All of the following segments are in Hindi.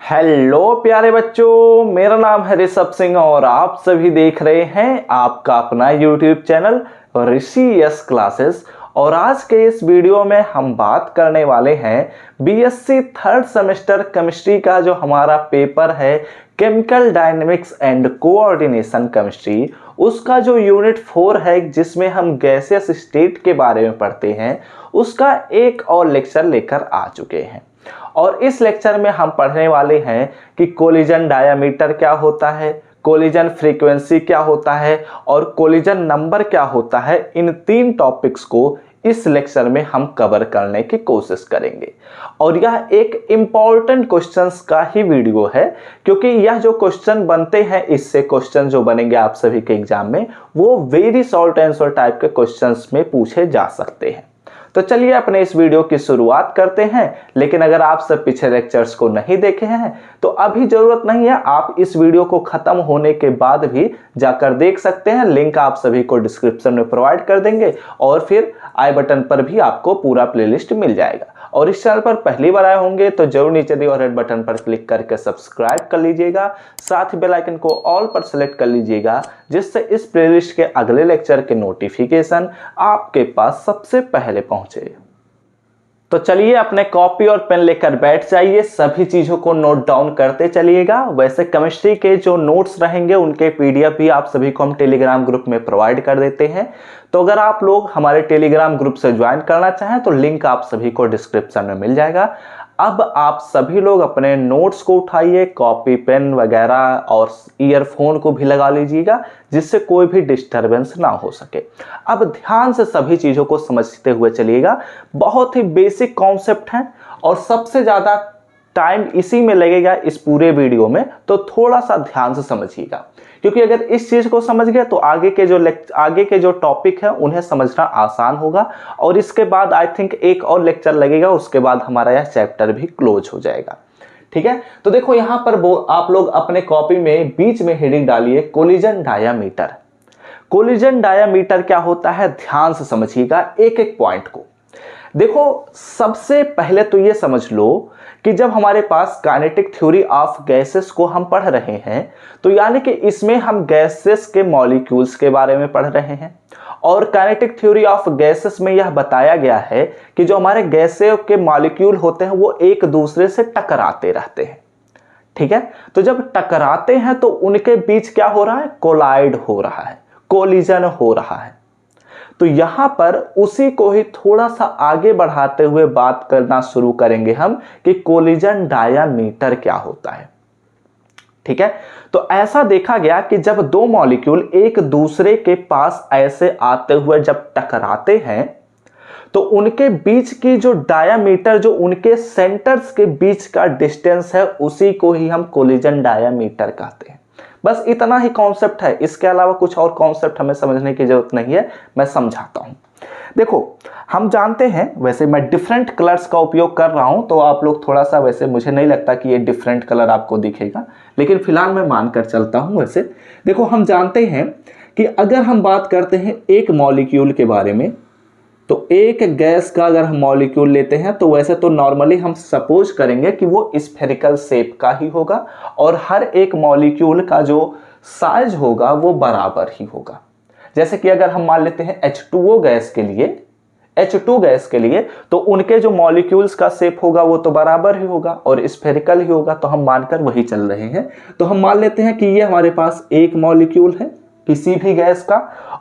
हेलो प्यारे बच्चों, मेरा नाम है ऋषभ सिंह और आप सभी देख रहे हैं आपका अपना यूट्यूब चैनल ऋषि यस क्लासेस। और आज के इस वीडियो में हम बात करने वाले हैं बीएससी थर्ड सेमेस्टर केमिस्ट्री का जो हमारा पेपर है chemical dynamics and coordination chemistry, उसका जो यूनिट 4 है जिसमें हम गैसियस स्टेट के बारे में पढ़ते हैं, उसका एक और लेक्चर लेकर आ चुके हैं। और इस लेक्चर में हम पढ़ने वाले हैं कि कोलिजन डायामीटर क्या होता है, कोलिजन फ्रीक्वेंसी क्या होता है और कोलिजन नंबर क्या होता है। इन तीन टॉपिक्स को इस लेक्चर में हम कवर करने की कोशिश करेंगे। और यह एक इम्पॉर्टेंट क्वेश्चंस का ही वीडियो है, क्योंकि यह जो क्वेश्चन बनते हैं, इससे क्वेश्चन जो बनेंगे आप सभी के एग्जाम में, वो वेरी शॉर्ट आंसर टाइप के क्वेश्चंस में पूछे जा सकते हैं। तो चलिए अपने इस वीडियो की शुरुआत करते हैं। लेकिन अगर आप सब पिछले लेक्चर्स को नहीं देखे हैं तो अभी जरूरत नहीं है, आप इस वीडियो को खत्म होने के बाद भी जाकर देख सकते हैं। लिंक आप सभी को डिस्क्रिप्शन में प्रोवाइड कर देंगे और फिर आई बटन पर भी आपको पूरा प्लेलिस्ट मिल जाएगा। और इस चैनल पर पहली बार आए होंगे तो जरूर नीचे दिए रेड बटन पर क्लिक करके सब्सक्राइब कर लीजिएगा, साथ ही बेल आइकन को ऑल पर सेलेक्ट कर लीजिएगा, जिससे इस प्लेलिस्ट के अगले लेक्चर के नोटिफिकेशन आपके पास सबसे पहले पहुंचे। तो चलिए अपने कॉपी और पेन लेकर बैठ जाइए, सभी चीजों को नोट डाउन करते चलिएगा। वैसे केमिस्ट्री के जो नोट्स रहेंगे उनके पीडीएफ भी आप सभी को हम टेलीग्राम ग्रुप में प्रोवाइड कर देते हैं। तो अगर आप लोग हमारे टेलीग्राम ग्रुप से ज्वाइन करना चाहें तो लिंक आप सभी को डिस्क्रिप्शन में मिल जाएगा। अब आप सभी लोग अपने नोट्स को उठाइए, कॉपी पेन वगैरह और ईयरफोन को भी लगा लीजिएगा, जिससे कोई भी डिस्टरबेंस ना हो सके। अब ध्यान से सभी चीज़ों को समझते हुए चलिएगा। बहुत ही बेसिक कॉन्सेप्ट हैं और सबसे ज़्यादा टाइम इसी में लगेगा इस पूरे वीडियो में, तो थोड़ा सा ध्यान से समझिएगा, क्योंकि अगर इस चीज को समझ गए तो आगे के जो टॉपिक है उन्हें समझना आसान होगा। और इसके बाद आई थिंक एक और लेक्चर लगेगा, उसके बाद हमारा यह चैप्टर भी क्लोज हो जाएगा। ठीक है, तो देखो यहाँ पर आप लोग अपने कॉपी में बीच में हेडिंग डालिए कोलिजन डायामीटर। कोलिजन डायामीटर क्या होता है, ध्यान से समझिएगा एक एक पॉइंट को। देखो सबसे पहले तो ये समझ लो कि जब हमारे पास काइनेटिक थ्योरी ऑफ गैसेस को हम पढ़ रहे हैं, तो यानी कि इसमें हम गैसेस के मॉलिक्यूल्स के बारे में पढ़ रहे हैं। और काइनेटिक थ्योरी ऑफ गैसेस में यह बताया गया है कि जो हमारे गैसें के मॉलिक्यूल होते हैं वो एक दूसरे से टकराते रहते हैं। ठीक है, तो जब टकराते हैं तो उनके बीच क्या हो रहा है, कोलाइड हो रहा है, कोलिजन हो रहा है। तो यहां पर उसी को ही थोड़ा सा आगे बढ़ाते हुए बात करना शुरू करेंगे हम कि कोलिजन डायामीटर क्या होता है। ठीक है, तो ऐसा देखा गया कि जब दो मॉलिक्यूल एक दूसरे के पास ऐसे आते हुए जब टकराते हैं तो उनके बीच की जो डायामीटर, जो उनके सेंटर्स के बीच का डिस्टेंस है, उसी को ही हम कोलिजन डायामीटर कहते हैं। बस इतना ही कॉन्सेप्ट है, इसके अलावा कुछ और कॉन्सेप्ट हमें समझने की जरूरत नहीं है, मैं समझाता हूं। देखो हम जानते हैं, वैसे मैं डिफरेंट कलर्स का उपयोग कर रहा हूं, तो आप लोग थोड़ा सा, वैसे मुझे नहीं लगता कि ये डिफरेंट कलर आपको दिखेगा, लेकिन फिलहाल मैं मानकर चलता हूं। वैसे देखो हम जानते हैं कि अगर हम बात करते हैं एक मॉलिक्यूल के बारे में, तो एक गैस का अगर हम मॉलिक्यूल लेते हैं तो वैसे तो नॉर्मली हम सपोज करेंगे कि वो स्फेरिकल शेप का ही होगा और हर एक मॉलिक्यूल का जो साइज होगा वो बराबर ही होगा। जैसे कि अगर हम मान लेते हैं H2O गैस के लिए, H2 गैस के लिए, तो उनके जो मॉलिक्यूल्स का शेप होगा वो तो बराबर ही होगा और स्फेरिकल ही होगा, तो हम मानकर वही चल रहे हैं। तो हम मान लेते हैं कि ये हमारे पास एक मॉलिक्यूल है किसी भी गैस का,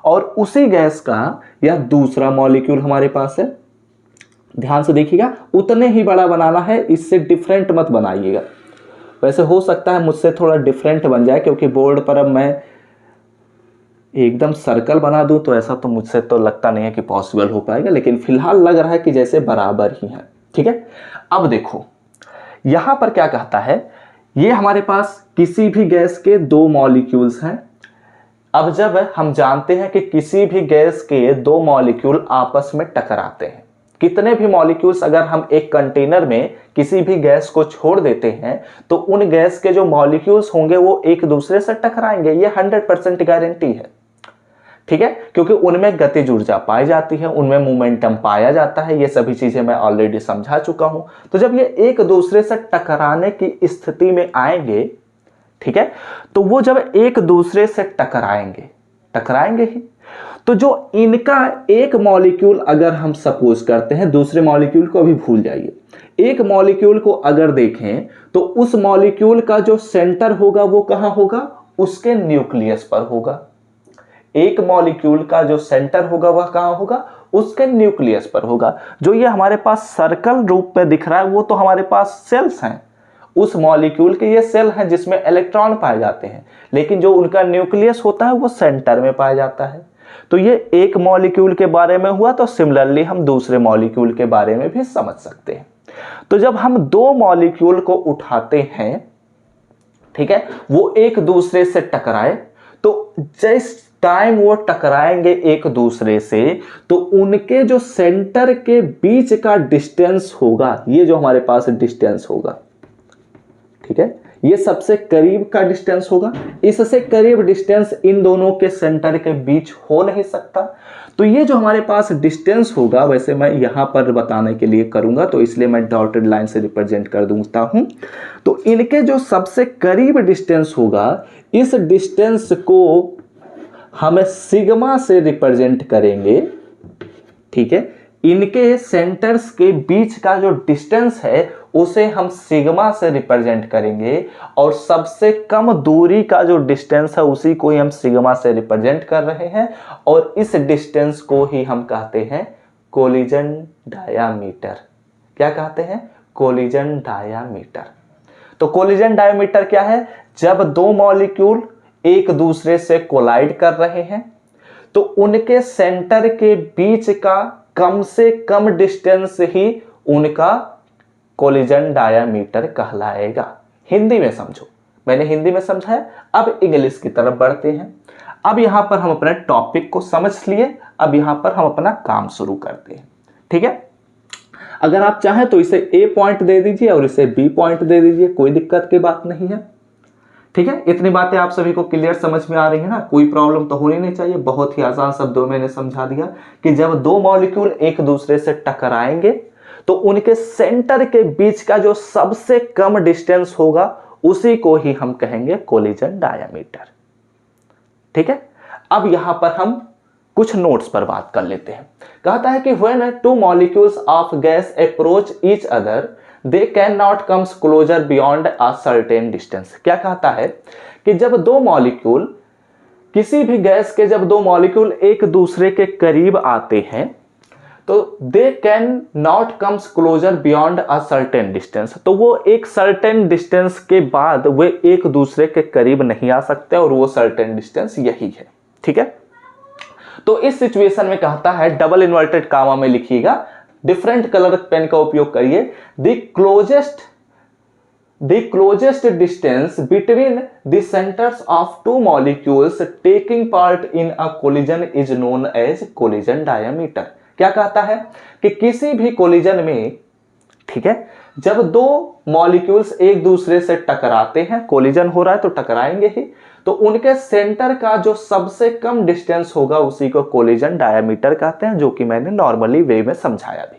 और उसी गैस का यह दूसरा मॉलिक्यूल हमारे पास है। ध्यान से देखिएगा, उतने ही बड़ा बनाना है, इससे डिफरेंट मत बनाइएगा। वैसे हो सकता है मुझसे थोड़ा डिफरेंट बन जाए, क्योंकि बोर्ड पर अब मैं एकदम सर्कल बना दूं तो ऐसा तो मुझसे तो लगता नहीं है कि पॉसिबल हो पाएगा, लेकिन फिलहाल लग रहा है कि जैसे बराबर ही है। ठीक है, अब देखो यहां पर क्या कहता है, ये हमारे पास किसी भी गैस के दो मॉलिक्यूल्स हैं। अब जब हम जानते हैं कि किसी भी गैस के दो मॉलिक्यूल आपस में टकराते हैं, कितने भी मॉलिक्यूल्स अगर हम एक कंटेनर में किसी भी गैस को छोड़ देते हैं तो उन गैस के जो मॉलिक्यूल्स होंगे वो एक दूसरे से टकराएंगे, ये 100% गारंटी है। ठीक है, क्योंकि उनमें गतिज ऊर्जा पाई जाती है, उनमें मोमेंटम पाया जाता है। ये सभी चीजें मैं ऑलरेडी समझा चुका हूं। तो जब ये एक दूसरे से टकराने की स्थिति में आएंगे, ठीक है, तो वो जब एक दूसरे से टकराएंगे ही, तो जो इनका एक मॉलिक्यूल अगर हम सपोज करते हैं, दूसरे मॉलिक्यूल को अभी भूल जाइए, एक मॉलिक्यूल को अगर देखें तो उस मॉलिक्यूल का जो सेंटर होगा वो कहां होगा, उसके न्यूक्लियस पर होगा। एक मॉलिक्यूल का जो सेंटर होगा वह कहां होगा, उसके न्यूक्लियस पर होगा। जो ये हमारे पास सर्कल रूप में दिख रहा है वो तो हमारे पास सेल्स हैं, उस मॉलिक्यूल के ये सेल हैं जिसमें इलेक्ट्रॉन पाए जाते हैं, लेकिन जो उनका न्यूक्लियस होता है वो सेंटर में पाया जाता है। तो ये एक मॉलिक्यूल के बारे में हुआ, तो सिमिलरली हम दूसरे मॉलिक्यूल के बारे में भी समझ सकते हैं। तो जब हम दो मॉलिक्यूल को उठाते हैं, ठीक है, वो एक दूसरे से टकराए, तो जिस टाइम वो टकराएंगे एक दूसरे से, तो उनके जो सेंटर के बीच का डिस्टेंस होगा, ये जो हमारे पास डिस्टेंस होगा, ठीक है, ये सबसे करीब का डिस्टेंस होगा। इससे करीब डिस्टेंस इन दोनों के सेंटर के बीच हो नहीं सकता। तो ये जो हमारे पास डिस्टेंस होगा, वैसे मैं यहां पर बताने के लिए करूंगा तो इसलिए मैं डॉटेड लाइन से रिप्रेजेंट कर दूंगा हूं। तो इनके जो सबसे करीब डिस्टेंस होगा, इस डिस्टेंस को हम सिग्मा से रिप्रेजेंट करेंगे, ठीक है। इनके सेंटर्स के बीच का जो डिस्टेंस है उसे हम सिग्मा से रिप्रेजेंट करेंगे, और सबसे कम दूरी का जो डिस्टेंस है उसी को ही हम सिग्मा से रिप्रेजेंट कर रहे हैं, और इस डिस्टेंस को ही हम कहते हैं कोलिजन डायामीटर। क्या कहते हैं, कोलिजन डायामीटर। तो कोलिजन डायामीटर क्या है, जब दो मॉलिक्यूल एक दूसरे से कोलाइड कर रहे हैं तो उनके सेंटर के बीच का कम से कम डिस्टेंस ही उनका कोलिजन डायामीटर कहलाएगा। हिंदी में समझो, मैंने हिंदी में समझाया, अब इंग्लिश की तरफ बढ़ते हैं। अब यहां पर हम अपने टॉपिक को समझ लिए, अब यहां पर हम अपना काम शुरू करते हैं, ठीक है। अगर आप चाहें तो इसे ए पॉइंट दे दीजिए और इसे बी पॉइंट दे दीजिए, कोई दिक्कत की बात नहीं है, ठीक है। इतनी बातें आप सभी को क्लियर समझ में आ रही है ना, कोई प्रॉब्लम तो होनी नहीं चाहिए। बहुत ही आसान शब्दों में मैंने समझा दिया कि जब दो मॉलिक्यूल एक दूसरे से टकराएंगे तो उनके सेंटर के बीच का जो सबसे कम डिस्टेंस होगा उसी को ही हम कहेंगे कोलिजन डायामीटर, ठीक है। अब यहां पर हम कुछ नोट्स पर बात कर लेते हैं। कहता है कि when two molecules of gas approach each other they can not comes closer beyond a certain distance. क्या कहता है कि जब दो मॉलिक्यूल, किसी भी गैस के जब दो मॉलिक्यूल एक दूसरे के करीब आते हैं तो they can not comes closer beyond a certain distance, तो वो एक सर्टेन डिस्टेंस के बाद वे एक दूसरे के करीब नहीं आ सकते, और वो सर्टेन डिस्टेंस यही है, ठीक है। तो इस सिचुएशन में कहता है, डबल इन्वर्टेड कामा में लिखिएगा, डिफरेंट कलर पेन का उपयोग करिए, the closest distance between the centres of two molecules taking part in a collision is known as collision diameter. क्या कहता है कि किसी भी कोलिजन में, ठीक है, जब दो मॉलिक्यूल्स एक दूसरे से टकराते हैं, कोलिजन हो रहा है तो टकराएंगे ही, तो उनके सेंटर का जो सबसे कम डिस्टेंस होगा उसी को कोलिजन डायामीटर कहते हैं, जो कि मैंने नॉर्मली वे में समझाया भी।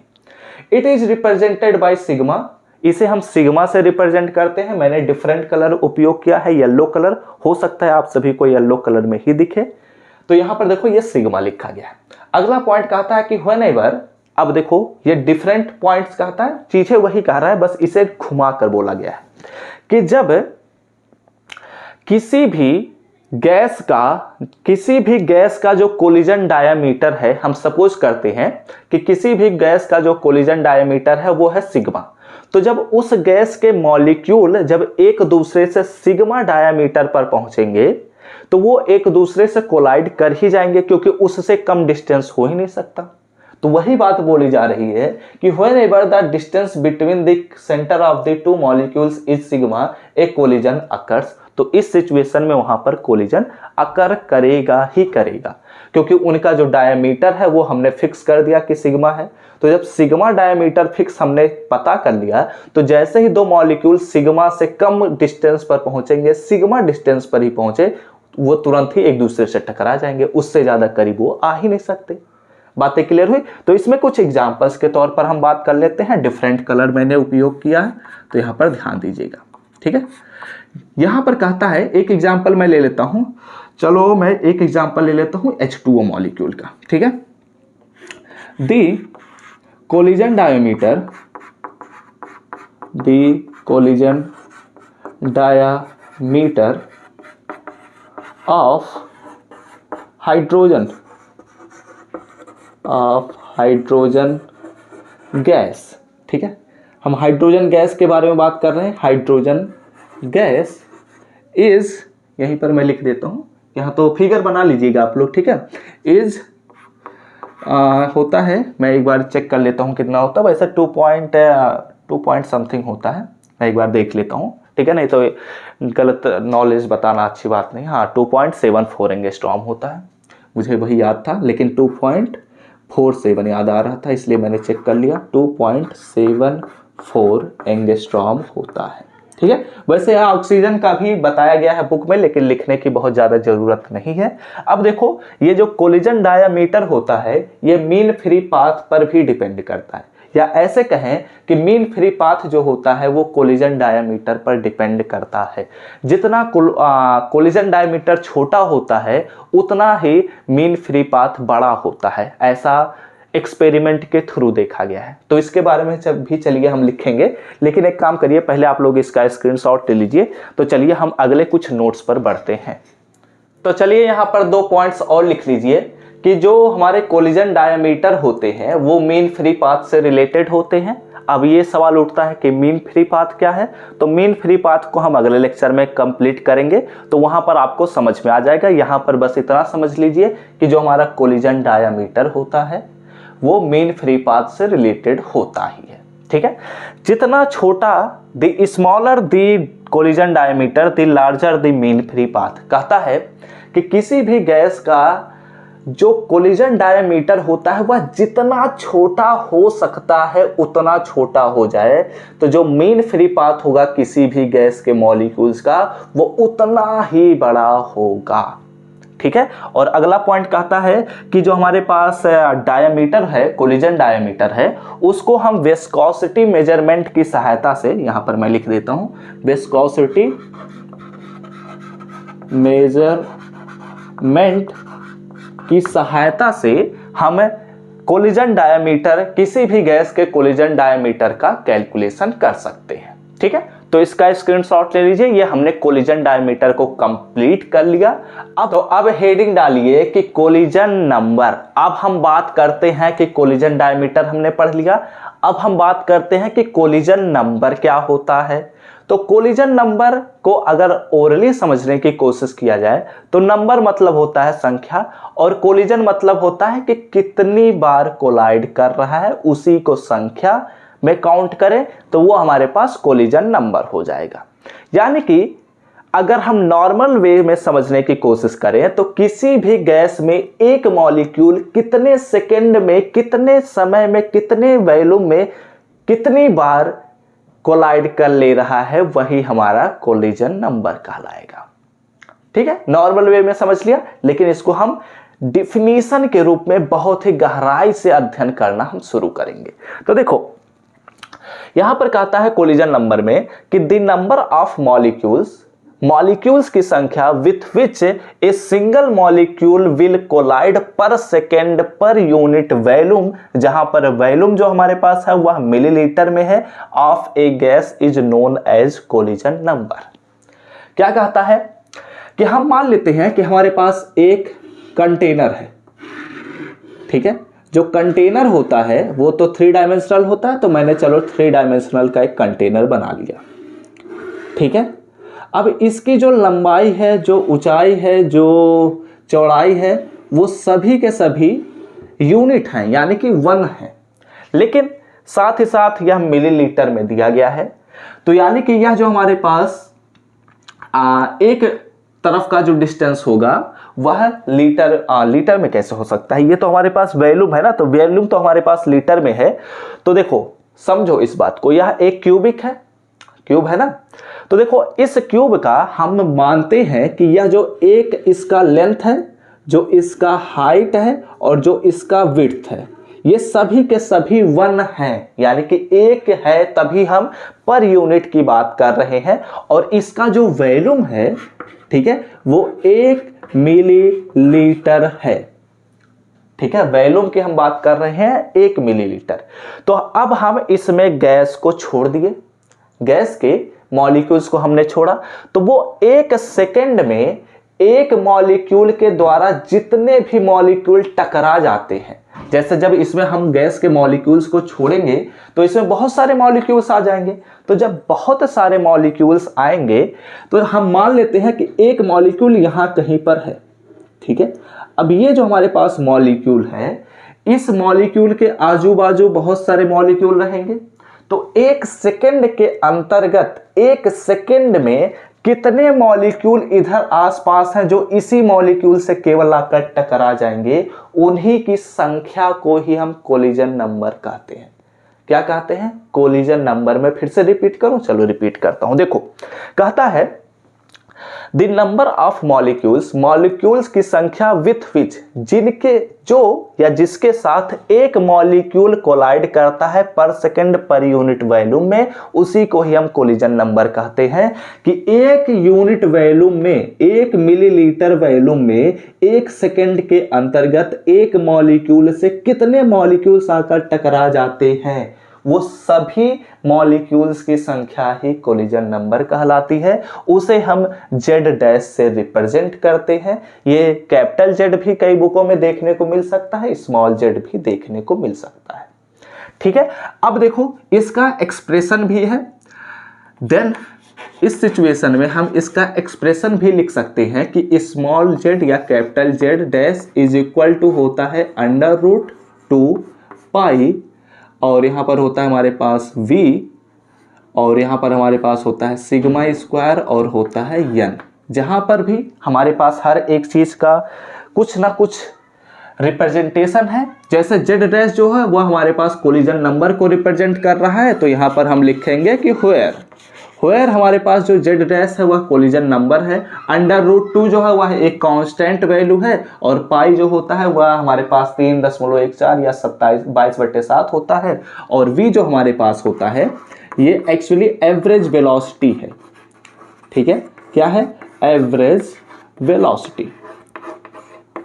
It is represented by sigma, इसे हम सिग्मा से रिप्रेजेंट करते हैं। मैंने डिफरेंट कलर उपयोग किया है, येलो कलर, हो सकता है आप सभी को येलो कलर में ही दिखे, तो यहां पर देखो ये सिग्मा लिखा गया है। अगला पॉइंट कहता है कि व्हेनेवर, अब देखो ये डिफरेंट पॉइंट्स कहता है, चीजें वही कह रहा है, बस इसे घुमा कर बोला गया है कि जब किसी भी गैस का जो कोलिजन डायामीटर है, हम सपोज करते हैं कि किसी भी गैस का जो कोलिजन डायामीटर है वो है सिग्मा, तो जब उस गैस के मॉलिक्यूल जब एक दूसरे से सिग्मा डायामीटर पर पहुंचेंगे तो वो एक दूसरे से कोलाइड कर ही जाएंगे, क्योंकि उससे कम डिस्टेंस हो ही नहीं सकता। तो वही बात बोली जा रही है कि whenever the distance between the centre of the two molecules is sigma A collision occurs, तो इस सिचुएशन में वहां पर कोलिजन अकर करेगा ही करेगा, क्योंकि उनका जो डायमीटर है वो हमने फिक्स कर दिया कि सिग्मा है। तो जब सिग्मा डायमीटर फिक्स हमने पता कर लिया, तो जैसे ही दो मॉलिक्यूल सिग्मा से कम डिस्टेंस पर पहुंचेंगे, सिग्मा डिस्टेंस पर ही पहुंचे, वो तुरंत ही एक दूसरे से टकरा जाएंगे, उससे ज़्यादा करीब वो आ ही नहीं सकते। बातें क्लियर हुई? तो इसमें कुछ एग्जाम्पल्स के तौर पर हम बात कर लेते हैं। डिफरेंट कलर मैंने उपयोग किया है, तो यहाँ पर ध्यान दीजिएगा, ठीक है। यहाँ पर कहता है, एक एग्जाम्पल मैं ले लेता हूँ, चलो मैं एक एग्जाम्पल ले लेता हूँ H2O मॉलिक्यूल का, ठीक है। The collision diameter of hydrogen gas, ठीक है। हम हाइड्रोजन गैस के बारे में बात कर रहे हैं। हाइड्रोजन गैस इज, यहीं पर मैं लिख देता हूं, यहाँ तो फिगर बना लीजिएगा आप लोग, ठीक है। इज होता है, मैं एक बार चेक कर लेता हूँ कितना होता है, वैसे 2 पॉइंट समथिंग होता है, मैं एक बार देख लेता हूँ, ठीक है, नहीं तो गलत नॉलेज बताना अच्छी बात नहीं। हाँ, 2.74 एंगस्ट्रॉम होता है, मुझे वही याद था, लेकिन 2.47 याद आ रहा था, इसलिए मैंने चेक कर लिया। 2.74 एंगस्ट्रॉम होता है, ठीक है। वैसे यहाँ ऑक्सीजन का भी बताया गया है बुक में, लेकिन लिखने की बहुत ज़्यादा ज़रूरत नहीं है। अब देखो, ये जो कोलिजन डायामीटर होता है, ये मीन फ्री पाथ पर भी डिपेंड करता है, या ऐसे कहें कि मीन फ्री पाथ जो होता है वो कोलिजन डायामीटर पर डिपेंड करता है। जितना कोलिजन डायामीटर छोटा होता है, उतना ही मीन फ्री पाथ बड़ा होता है, ऐसा एक्सपेरिमेंट के थ्रू देखा गया है। तो इसके बारे में भी चलिए हम लिखेंगे, लेकिन एक काम करिए, पहले आप लोग इसका स्क्रीनशॉट ले लीजिए। तो चलिए हम अगले कुछ नोट्स पर बढ़ते हैं। तो चलिए यहाँ पर 2 पॉइंट्स और लिख लीजिए कि जो हमारे कोलिजन डायामीटर होते हैं वो मीन फ्री पाथ से रिलेटेड होते हैं। अब ये सवाल उठता है कि मीन फ्री पाथ क्या है, तो मीन फ्री पाथ को हम अगले लेक्चर में कंप्लीट करेंगे, तो वहां पर आपको समझ में आ जाएगा। यहाँ पर बस इतना समझ लीजिए कि जो हमारा कोलिजन डायामीटर होता है वो मीन फ्री पाथ से रिलेटेड होता ही है, ठीक है। जितना छोटा, the smaller the collision diameter the larger the mean free path. कहता है कि किसी भी गैस का जो कोलिजन डायमीटर होता है वह जितना छोटा हो सकता है उतना छोटा हो जाए, तो जो मीन फ्री पाथ होगा किसी भी गैस के मॉलिक्यूल्स का वो उतना ही बड़ा होगा, ठीक है। और अगला पॉइंट कहता है कि जो हमारे पास डायमीटर है, कोलिजन डायमीटर है, उसको हम विस्कोसिटी मेजरमेंट की सहायता से, यहां पर मैं लिख देता हूं, विस्कोसिटी मेजरमेंट की सहायता से हम कोलिजन डायमीटर, किसी भी गैस के कोलिजन डायमीटर का कैलकुलेशन कर सकते हैं, ठीक है। तो इसका स्क्रीनशॉट ले लीजिए। ये हमने कोलिजन डायमीटर को कंप्लीट कर लिया। अब हेडिंग डालिए कि कोलिजन नंबर। अब हम बात करते हैं कि कोलिजन डायमीटर हमने पढ़ लिया, अब हम बात करते हैं कि कोलिजन नंबर क्या होता है। तो कोलिजन नंबर को अगर ओरली समझने की कोशिश किया जाए तो नंबर मतलब होता है संख्या, और कोलिजन मतलब होता है कि कितनी बार कोलाइड कर रहा है, उसी को संख्या में काउंट करें तो वो हमारे पास कोलिजन नंबर हो जाएगा। यानी कि अगर हम नॉर्मल वे में समझने की कोशिश करें तो किसी भी गैस में एक मॉलिक्यूल कितने सेकंड में, कितने समय में, कितने वॉल्यूम में कितनी बार कोलाइड कर ले रहा है, वही हमारा कोलिजन नंबर कहलाएगा, ठीक है। नॉर्मल वे में समझ लिया, लेकिन इसको हम डिफिनीशन के रूप में बहुत ही गहराई से अध्ययन करना हम शुरू करेंगे। तो देखो, यहां पर कहता है कोलिजन नंबर में कि द नंबर ऑफ मॉलिक्यूल्स की संख्या with which a single molecule will collide per second per unit volume, जहां पर वॉल्यूम जो हमारे पास है वह मिलीलीटर में है, of a gas is known as collision number. क्या कहता है कि हम मान लेते हैं कि हमारे पास एक कंटेनर है, ठीक है। जो कंटेनर होता है वो तो 3 डायमेंशनल होता है, तो मैंने चलो 3 डायमेंशनल का एक कंटेनर बना लिया, ठीक है। अब इसकी जो लंबाई है, जो ऊंचाई है, जो चौड़ाई है, वो सभी के सभी यूनिट हैं, यानी कि 1 है, लेकिन साथ ही साथ यह मिलीलीटर में दिया गया है। तो यानी कि यह जो हमारे पास एक तरफ का जो डिस्टेंस होगा वह लीटर में कैसे हो सकता है, ये तो हमारे पास वॉल्यूम है ना, तो वॉल्यूम तो हमारे पास लीटर में है। तो देखो, समझो इस बात को, यह एक क्यूबिक है, क्यूब है ना। तो देखो इस क्यूब का हम मानते हैं कि यह जो एक इसका लेंथ है, जो इसका हाइट है और जो इसका विड्थ है, ये सभी के सभी 1 हैं, यानी कि एक है, तभी हम पर यूनिट की बात कर रहे हैं। और इसका जो वॉल्यूम है, ठीक है, वो 1 मिलीलीटर है। ठीक है, वॉल्यूम की हम बात कर रहे हैं 1 मिलीलीटर। तो अब हम इसमें गैस को छोड़ दिए, गैस के मॉलिक्यूल्स को हमने छोड़ा, तो वो 1 सेकेंड में एक मॉलिक्यूल के द्वारा जितने भी मॉलिक्यूल टकरा जाते हैं, जैसे जब इसमें हम गैस के मॉलिक्यूल्स को छोड़ेंगे तो इसमें बहुत सारे मॉलिक्यूल्स आ जाएंगे। तो जब बहुत सारे मॉलिक्यूल्स आएंगे तो हम मान लेते हैं कि एक मॉलिक्यूल यहां कहीं पर है। ठीक है, अब ये जो हमारे पास मॉलिक्यूल है, इस मॉलिक्यूल के आजू बाजू बहुत सारे मॉलिक्यूल रहेंगे। तो 1 सेकेंड के अंतर्गत 1 सेकेंड में कितने मॉलिक्यूल इधर आसपास हैं जो इसी मॉलिक्यूल से केवल आकर टकरा जाएंगे, उन्हीं की संख्या को ही हम कोलिजन नंबर कहते हैं। क्या कहते हैं? Collision number. में फिर से रिपीट करूं, चलो रिपीट करता हूं। देखो कहता है the number of molecules, molecules की संख्या विथ विच, जिनके जो या जिसके साथ एक मॉलिक्यूल कोलाइड करता है पर सेकंड पर यूनिट वॉल्यूम में, उसी को ही हम कोलिजन नंबर कहते हैं। कि एक यूनिट वॉल्यूम में, 1 मिलीलीटर वॉल्यूम में 1 सेकंड के अंतर्गत एक मॉलिक्यूल से कितने मॉलिक्यूल्स आकर टकरा जाते हैं, वो सभी मॉलिक्यूल्स की संख्या ही कोलिजन नंबर कहलाती है। उसे हम Z' से रिप्रेजेंट करते हैं। ये कैपिटल Z भी कई बुकों में देखने को मिल सकता है, स्मॉल z भी देखने को मिल सकता है। ठीक है, अब देखो इसका एक्सप्रेशन भी है। देन इस सिचुएशन में हम इसका एक्सप्रेशन भी लिख सकते हैं कि स्मॉल z या capital Z' is equal to होता है √2 पाई, और यहाँ पर होता है हमारे पास v, और यहाँ पर हमारे पास होता है सिग्मा स्क्वायर और होता है n। जहाँ पर भी हमारे पास हर एक चीज़ का कुछ ना कुछ रिप्रेजेंटेशन है। जैसे Z' जो है वह हमारे पास कोलिजन नंबर को रिप्रेजेंट कर रहा है, तो यहाँ पर हम लिखेंगे कि व्हेयर हमारे पास जो Z' है वह कोलिजन नंबर है, √2 जो है वह एक कांस्टेंट वैल्यू है, और पाई जो होता है वह हमारे पास 3.14 या 22/7 होता है, और v जो हमारे पास होता है ये एक्चुअली एवरेज वेलोसिटी है। ठीक है, क्या है? Average velocity.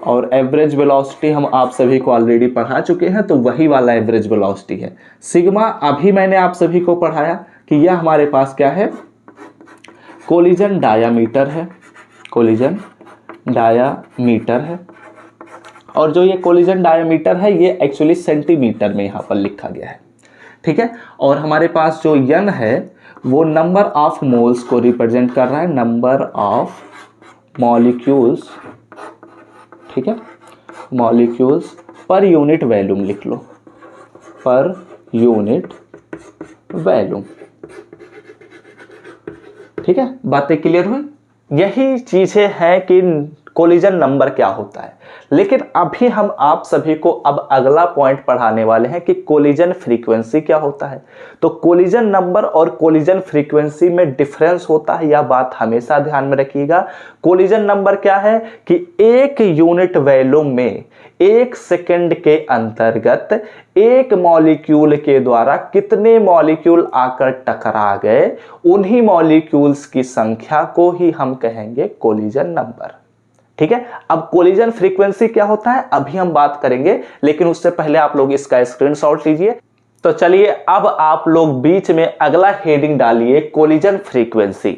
और एवरेज वेलोसिटी हम आप सभी को ऑलरेडी पढ़ा चुके हैं, तो वही वाला एवरेज वेलोसिटी है। सिग्मा अभी मैंने आप सभी को पढ़ाया कि यह हमारे पास क्या है? कोलिजन डायामीटर है, कोलिजन डायामीटर है। और जो ये कोलिजन डायामीटर है ये एक्चुअली सेंटीमीटर में यहाँ पर लिखा गया है। ठीक है, और हमारे पास जो n है वो नंबर ऑफ मोल्स को रिप्रेजेंट कर रहा है, नंबर ऑफ मॉलिक्यूल्स। ठीक है, मॉलिक्यूल्स पर यूनिट वॉल्यूम लिख लो, पर यूनिट वॉल्यूम। ठीक है, बातें क्लियर हुई? यही चीजें हैं कि कोलिजन नंबर क्या होता है। लेकिन अभी हम आप सभी को अब अगला पॉइंट पढ़ाने वाले हैं कि कोलिजन फ्रीक्वेंसी क्या होता है। तो कोलिजन नंबर और कोलिजन फ्रीक्वेंसी में डिफरेंस होता है, यह बात हमेशा ध्यान में रखिएगा। कोलिजन नंबर क्या है कि एक यूनिट वॉल्यूम में 1 सेकंड के अंतर्गत एक मॉलिक्यूल के द्वारा कितने मॉलिक्यूल आकर टकरा गए, उन्हीं मॉलिक्यूल्स की संख्या को ही हम कहेंगे कोलिजन नंबर। ठीक है, अब कोलिजन फ्रीक्वेंसी क्या होता है अभी हम बात करेंगे, लेकिन उससे पहले आप लोग इसका स्क्रीनशॉट लीजिए। तो चलिए अब आप लोग बीच में अगला हेडिंग डालिए कोलिजन फ्रीक्वेंसी,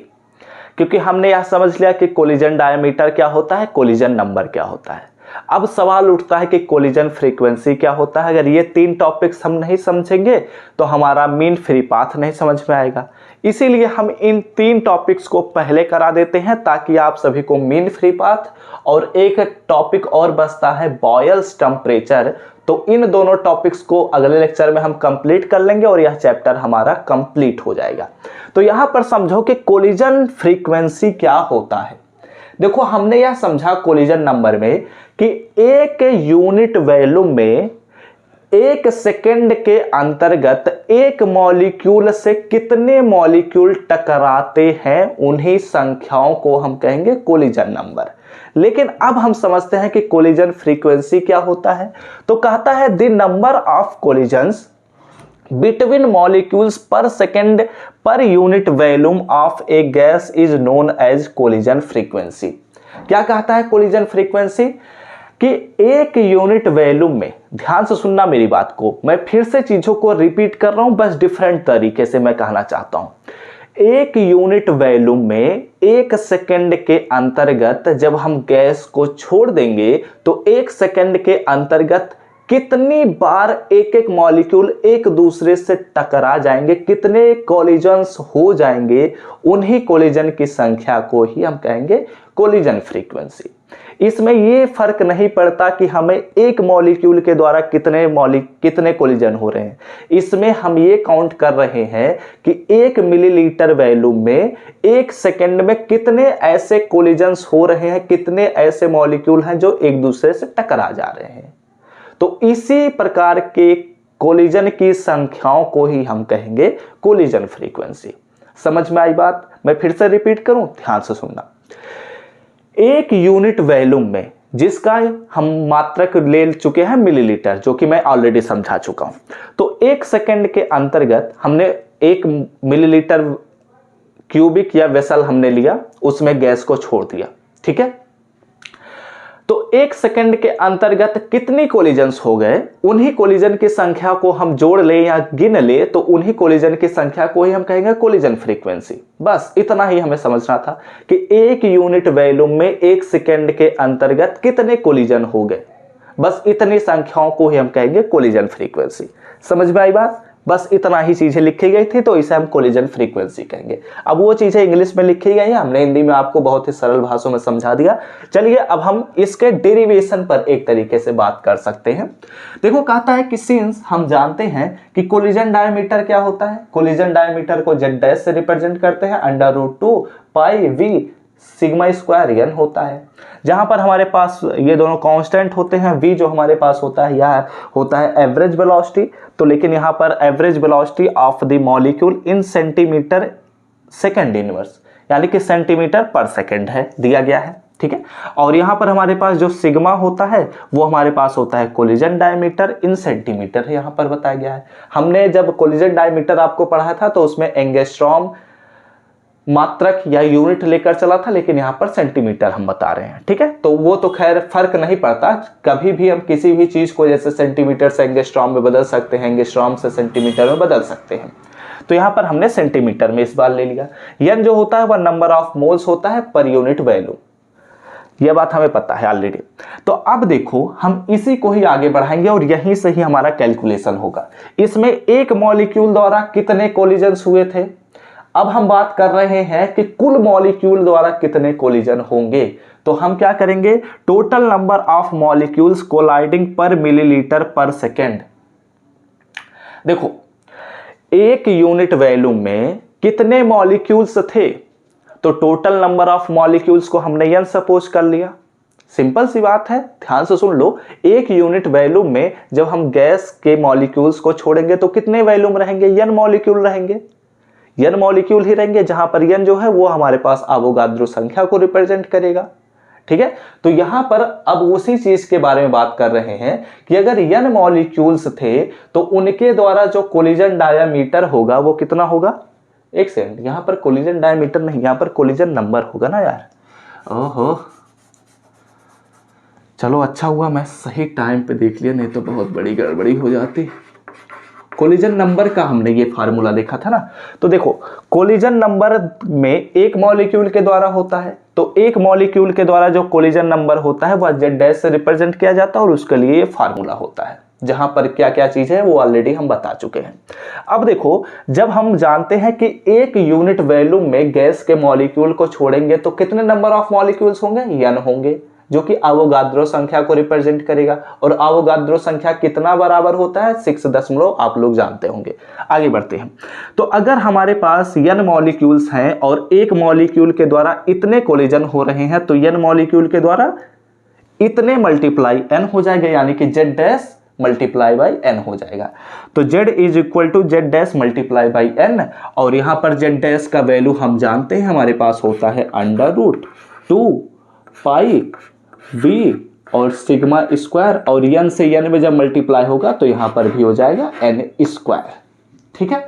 क्योंकि हमने यह समझ लिया कि कोलिजन डायमीटर क्या होता है, कोलिजन नंबर क्या होता है। अब सवाल उठता है कि कोलिजन फ्रीक्वेंसी क्या होता है। अगर ये 3 टॉपिक्स हम नहीं समझेंगे तो हमारा मीन फ्री पाथ नहीं समझ में आएगा। इसीलिए हम इन 3 टॉपिक्स को पहले करा देते हैं ताकि आप सभी को मीन फ्री पाथ और एक टॉपिक और बचता है बॉयल्स टेम्परेचर। तो इन दोनों टॉपिक्स को अगले लेक्चर में हम कंप्लीट कर लेंगे और यह चैप्टर हमारा कंप्लीट हो जाएगा। तो यहाँ पर समझो कि कोलिजन फ्रीक्वेंसी क्या होता है। देखो हमने यह समझा कोलिजन नंबर में कि एक यूनिट वॉल्यूम में 1 सेकंड के अंतर्गत एक मॉलिक्यूल से कितने मॉलिक्यूल टकराते हैं, उन्हीं संख्याओं को हम कहेंगे कोलिजन नंबर। लेकिन अब हम समझते हैं कि कोलिजन फ्रीक्वेंसी क्या होता है। तो कहता है the number of collisions between molecules per second per unit volume of a gas is known as collision frequency. क्या कहता है कोलिजन फ्रीक्वेंसी कि एक यूनिट वॉल्यूम में, ध्यान से सुनना मेरी बात को, मैं फिर से चीजों को रिपीट कर रहा हूं, बस डिफरेंट तरीके से मैं कहना चाहता हूं। एक यूनिट वॉल्यूम में 1 सेकंड के अंतर्गत जब हम गैस को छोड़ देंगे तो 1 सेकंड के अंतर्गत कितनी बार एक एक मॉलिक्यूल एक दूसरे से टकरा जाएंगे, कितने कोलिजन्स हो जाएंगे, उन्हीं कोलिजन की संख्या को ही हम कहेंगे कोलिजन फ्रीक्वेंसी। इसमें ये फर्क नहीं पड़ता कि हमें एक मॉलिक्यूल के द्वारा कितने कोलिजन हो रहे हैं। इसमें हम ये काउंट कर रहे हैं कि 1 मिलीलीटर वॉल्यूम में 1 सेकंड में कितने ऐसे कोलिजन्स हो रहे हैं, कितने ऐसे मॉलिक्यूल हैं जो एक दूसरे से टकरा जा रहे हैं। तो इसी प्रकार के कोलिजन की संख्याओं को ही हम कहेंगे कोलिजन फ्रीक्वेंसी। समझ में आई बात? मैं फिर से रिपीट करूं, ध्यान से सुनना। एक यूनिट वॉल्यूम में, जिसका हम मात्रक ले चुके हैं मिलीलीटर, जो कि मैं ऑलरेडी समझा चुका हूं, तो 1 सेकंड के अंतर्गत हमने 1 मिलीलीटर क्यूबिक या वेसल हमने लिया, उसमें गैस को छोड़ दिया, ठीक है। तो 1 सेकंड के अंतर्गत कितनी कोलिजन्स हो गए, उन्हीं कोलिजन की संख्या को हम जोड़ ले या गिन ले तो उन्हीं कोलिजन की संख्या को ही हम कहेंगे कोलिजन फ्रीक्वेंसी। बस इतना ही हमें समझना था कि एक यूनिट वॉल्यूम में 1 सेकंड के अंतर्गत कितने कोलिजन हो गए, बस इतनी संख्याओं को ही हम कहेंगे कोलिजन फ्रीक्वेंसी। समझ में आई बात? बस इतना ही चीजें लिखी गई थी, तो इसे हम कोलिजन फ्रीक्वेंसी कहेंगे। अब वो चीजें इंग्लिश में लिखी गई हैं, हमने हिंदी में आपको बहुत ही सरल भाषा में समझा दिया। चलिए अब हम इसके डेरिवेशन पर एक तरीके से बात कर सकते हैं। देखो, कहता है कि सिंस हम जानते हैं कि कोलिजन डायमीटर क्या होता है, कोलिजन डायमीटर को जेड डैश से रिप्रेजेंट करते हैं, √2 पाई वी सिग्मा स्क्वायर एन होता है, जहां पर हमारे पास ये दोनों कांस्टेंट होते हैं। v जो हमारे पास होता है यह होता है एवरेज वेलोसिटी, तो लेकिन यहां पर average velocity of the molecule in centimetre second inverse, यानी कि सेंटीमीटर पर सेकंड है, दिया गया है, ठीक है। और यहां पर हमारे पास जो सिग्मा होता है वो हमारे पास होता है कोलिजन डायमीटर इन सेंटीमीटर, यहां पर बताया गया है। हमने जब कोलिजन डायमीटर आपको पढ़ाया था तो उसमें एंगस्ट्रॉम मात्रक या यूनिट लेकर चला था, लेकिन यहां पर सेंटीमीटर हम बता रहे हैं, ठीक है। तो वो तो खैर फर्क नहीं पड़ता, कभी भी हम किसी भी चीज को जैसे सेंटीमीटर से एंगस्ट्रॉम में बदल सकते हैं, एंगस्ट्रॉम से सेंटीमीटर में बदल सकते हैं। तो यहां पर हमने सेंटीमीटर में इस बार ले लिया। एन जो होता है वह नंबर ऑफ मोल्स होता है पर यूनिट वैल्यू, यह बात हमें पता है ऑलरेडी। तो अब देखो, हम इसी को ही आगे बढ़ाएंगे और यहीं से ही हमारा कैलकुलेशन होगा। इसमें एक मॉलिक्यूल द्वारा कितने कोलिजन्स हुए थे, अब हम बात कर रहे हैं कि कुल मॉलिक्यूल द्वारा कितने कोलिजन होंगे। तो हम क्या करेंगे, total number of molecules colliding पर मिलीलीटर पर सेकेंड। देखो, एक यूनिट वॉल्यूम में कितने मॉलिक्यूल्स थे, तो टोटल नंबर ऑफ मॉलिक्यूल्स को हमने n सपोज कर लिया। सिंपल सी बात है, ध्यान से सुन लो। एक यूनिट वॉल्यूम में जब हम गैस के मॉलिक्यूल्स को छोड़ेंगे तो कितने वॉल्यूम रहेंगे, n मॉलिक्यूल रहेंगे, n मॉलिक्यूल ही रहेंगे, जहां पर n जो है वो हमारे पास अवोगाद्रो संख्या को रिप्रेजेंट करेगा, ठीक है। तो यहां पर अब उसी चीज के बारे में बात कर रहे हैं कि अगर n मॉलिक्यूल्स थे तो उनके द्वारा जो कोलिजन डायमीटर होगा वो कितना होगा। एक सेकंड, यहां पर कोलिजन डायमीटर नहीं, यहां पर कोलिजन नंबर होगा ना यार। ओहो, चलो अच्छा हुआ मैं सही टाइम पे देख लिया, नहीं तो बहुत बड़ी गड़बड़ी हो जाती। कोलिजन नंबर का हमने ये फार्मूला देखा था ना। तो देखो, कोलिजन नंबर में एक मॉलिक्यूल के द्वारा होता है, तो एक मॉलिक्यूल के द्वारा जो कोलिजन नंबर होता है वह जेड डैश से रिप्रेजेंट किया जाता है और उसके लिए ये फार्मूला होता है, जहां पर क्या क्या चीज है वो ऑलरेडी हम बता चुके हैं। अब देखो, जब हम जानते हैं कि एक यूनिट वॉल्यूम में गैस के मॉलिक्यूल को छोड़ेंगे तो कितने नंबर ऑफ मॉलिक्यूल्स होंगे, n होंगे, जो कि अवोगाद्रो संख्या को रिप्रेजेंट करेगा। और अवोगाद्रो संख्या कितना बराबर होता है, 6 दशमलव, आप लोग जानते होंगे। आगे बढ़ते हैं। तो अगर हमारे पास n मॉलिक्यूल्स हैं और एक मॉलिक्यूल के द्वारा इतने कोलिजन हो रहे हैं तो n मॉलिक्यूल के द्वारा इतने मल्टीप्लाई n हो जाएगा, यानी कि Z dash multiply by N हो जाएगा। तो z is equal to Z dash multiply by N, और यहाँ पर जेड डैश का वैल्यू हम जानते हैं हमारे पास होता है अंडर रूट 2 पाई b और सिग्मा स्क्वायर, और n से n में जब मल्टीप्लाई होगा तो यहाँ पर भी हो जाएगा n स्क्वायर। ठीक है,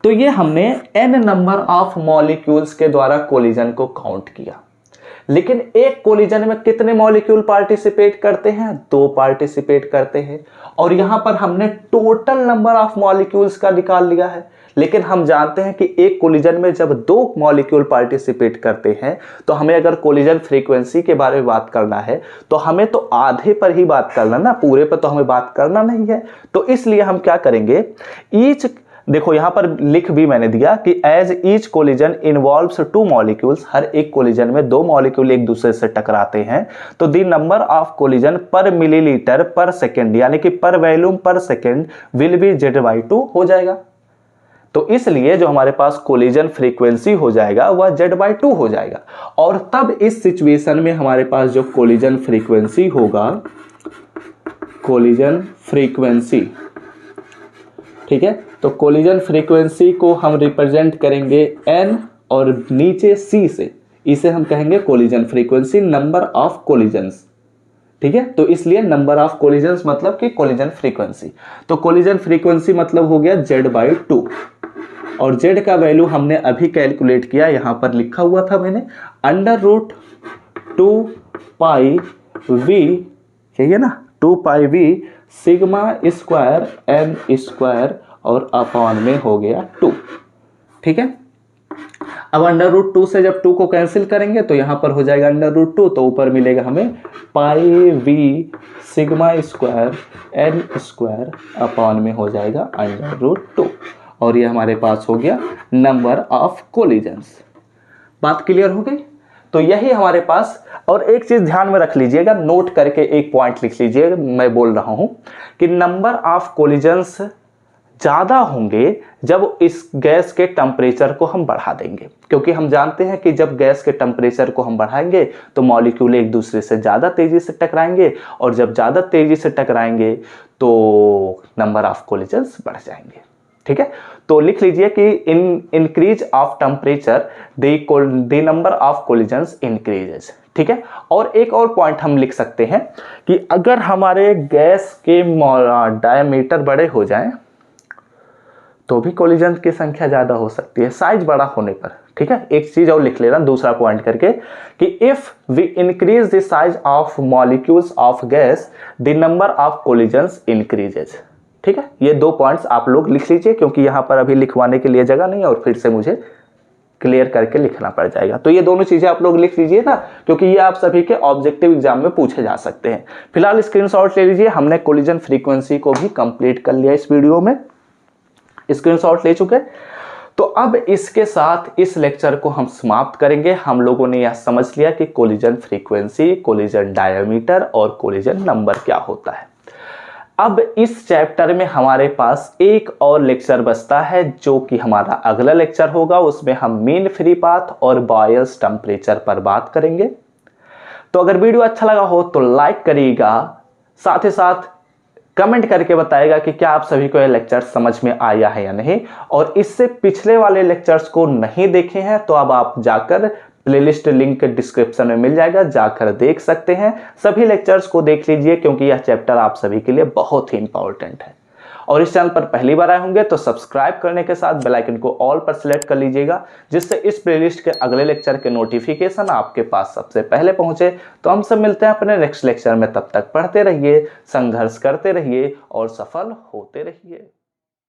तो ये हमने n नंबर ऑफ मॉलिक्यूल्स के द्वारा कोलिजन को काउंट किया। लेकिन एक कोलिजन में कितने मॉलिक्यूल पार्टिसिपेट करते हैं? 2 पार्टिसिपेट करते हैं। और यहां पर हमने टोटल नंबर ऑफ मॉलिक्यूल्स का निकाल लिया है। लेकिन हम जानते हैं कि एक कोलिजन में जब 2 मॉलिक्यूल पार्टिसिपेट करते हैं तो हमें अगर कोलिजन फ्रीक्वेंसी के बारे में बात करना है तो हमें तो आधे पर ही बात करना ना, पूरे पर तो हमें बात करना नहीं है। तो इसलिए हम क्या करेंगे, ईच, देखो यहां पर लिख भी मैंने दिया कि as each collision involves 2 molecules, हर एक कोलिजन में 2 मॉलिक्यूल एक दूसरे से टकराते हैं, तो द नंबर ऑफ कोलिजन पर मिलीलीटर पर सेकेंड यानी कि पर वॉल्यूम पर सेकेंड विल बी Z/2 हो जाएगा। तो इसलिए जो हमारे पास कोलिजन फ्रीक्वेंसी हो जाएगा वह Z/2 हो जाएगा। और तब इस सिचुएशन में हमारे पास जो कोलिजन फ्रीक्वेंसी होगा, कोलिजन फ्रीक्वेंसी, ठीक है, तो कोलिजन फ्रीक्वेंसी को हम रिप्रेजेंट करेंगे n और नीचे c से, इसे हम कहेंगे collision frequency, number of collisions. ठीक है, तो इसलिए नंबर ऑफ कोलिजन्स मतलब कि कोलिजन फ्रीक्वेंसी। तो कोलिजन फ्रीक्वेंसी मतलब हो गया Z/2, और z का वैल्यू हमने अभी कैलकुलेट किया, यहां पर लिखा हुआ था मैंने, अंडर रूट 2 पाई v, यही है ना, 2 पाई v sigma square n square और अपॉन में हो गया 2। ठीक है, अब अंडर रूट 2 से जब 2 को कैंसिल करेंगे तो यहां पर हो जाएगा अंडर रूट 2, तो ऊपर मिलेगा हमें पाई v sigma square n square upon में हो जाएगा अंडर रूट 2, और ये हमारे पास हो गया नंबर ऑफ कोलिजन्स। बात क्लियर हो गई? तो यही हमारे पास, और एक चीज ध्यान में रख लीजिएगा, नोट करके एक पॉइंट लिख लीजिएगा, मैं बोल रहा हूं कि नंबर ऑफ कोलिजन्स ज्यादा होंगे जब इस गैस के टेम्परेचर को हम बढ़ा देंगे, क्योंकि हम जानते हैं कि जब गैस के टेम्परेचर को हम बढ़ाएंगे तो मॉलिक्यूल एक दूसरे से ज्यादा तेजी से टकराएंगे, और जब ज्यादा तेजी से टकराएंगे तो नंबर ऑफ कोलिजन्स बढ़ जाएंगे। ठीक है, तो लिख लीजिए कि in increase of temperature the number of collisions increases. ठीक है, और एक और पॉइंट हम लिख सकते हैं कि अगर हमारे गैस के डायमीटर बड़े हो जाएं तो भी कोलिजन की संख्या ज्यादा हो सकती है, साइज बड़ा होने पर। ठीक है, एक चीज और लिख लेना दूसरा पॉइंट करके कि if we increase the size of molecules of gas the number of collisions increases. ठीक है, ये 2 पॉइंट्स आप लोग लिख लीजिए, क्योंकि यहां पर अभी लिखवाने के लिए जगह नहीं है और फिर से मुझे क्लियर करके लिखना पड़ जाएगा। तो ये दोनों चीजें आप लोग लिख लीजिए ना, क्योंकि ये आप सभी के ऑब्जेक्टिव एग्जाम में पूछे जा सकते हैं। फिलहाल स्क्रीनशॉट ले लीजिए, हमने कोलिजन फ्रीक्वेंसी को भी कंप्लीट कर लिया इस वीडियो में, स्क्रीनशॉट ले चुके। तो अब इसके साथ इस लेक्चर को हम समाप्त करेंगे। हम लोगों ने यह समझ लिया कि कोलिजन फ्रीक्वेंसी, कोलिजन डायमीटर और कोलिजन नंबर क्या होता है। अब इस चैप्टर में हमारे पास एक और लेक्चर बचता है, जो कि हमारा अगला लेक्चर होगा। उसमें हम मीन फ्री पाथ और बॉयल्स टेम्परेचर पर बात करेंगे। तो अगर वीडियो अच्छा लगा हो तो लाइक करिएगा, साथ ही साथ कमेंट करके बताएगा कि क्या आप सभी को यह लेक्चर समझ में आया है या नहीं। और इससे पिछले वाले लेक्चर्स को नहीं देखे हैं तो अब आप जाकर प्लेलिस्ट लिंक डिस्क्रिप्शन में मिल जाएगा, जाकर देख सकते हैं। सभी लेक्चर्स को देख लीजिए, क्योंकि यह चैप्टर आप सभी के लिए बहुत ही इंपॉर्टेंट है। और इस चैनल पर पहली बार आए होंगे तो सब्सक्राइब करने के साथ बेल आइकन को ऑल पर सिलेक्ट कर लीजिएगा, जिससे इस प्लेलिस्ट के अगले लेक्चर के नोटिफिकेशन आपके पास सबसे पहले पहुंचे। तो हम सब मिलते हैं अपने नेक्स्ट लेक्चर में, तब तक पढ़ते रहिए, संघर्ष करते रहिए और सफल होते रहिए।